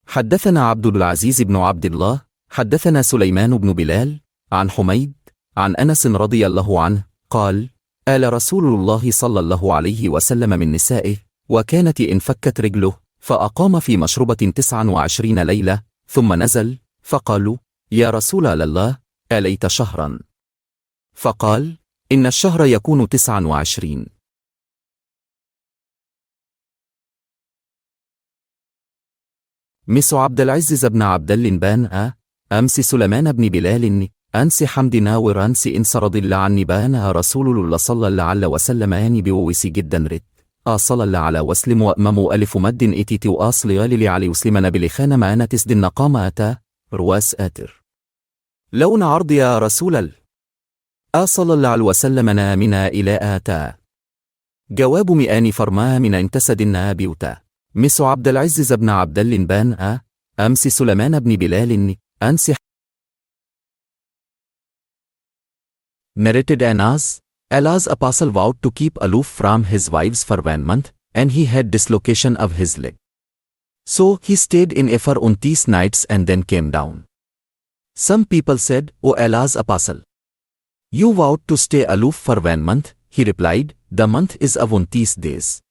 حدثنا عبد العزيز بن عبد الله حدثنا سليمان بن بلال عن حميد عن أنس رضي الله عنه قال: آل رسول الله صلى الله عليه وسلم من نسائه، وكانت إن فكت رجله فأقام في مشربة 29 ليلة ثم نزل، فقالوا: يا رسول الله، أليت شهرا؟ فقال: إن الشهر يكون 29. مس عبد العزيز بن عبد اللبان أمس سليمان بن بلال أنس حمد ناور أنس إنس رضي الله عني بان رسول الله صلى الله عليه وسلم يعني بوويس جدا رت صلى الله على وسلم وأمم ألف مد إتيت وأصل غالي علي وسلم بلخان ما أنا تسد النقامة أتا رواس آتر لون عرض يا رسول الله صلى الله عليه وسلم نامنا إلى آتا جواب مئان فرما من انتسد النابيوتا مس عبد العزيز بن عبد اللبان أمس سليمان بن بلال أنس narrated Anas, Allah's apostle vowed to keep aloof from his wives for 1 month, and he had dislocation of his leg. So he stayed in it for 29 nights and then came down. Some people said, O Allah's apostle, you vowed to stay aloof for 1 month. He replied, the month is of 29 days.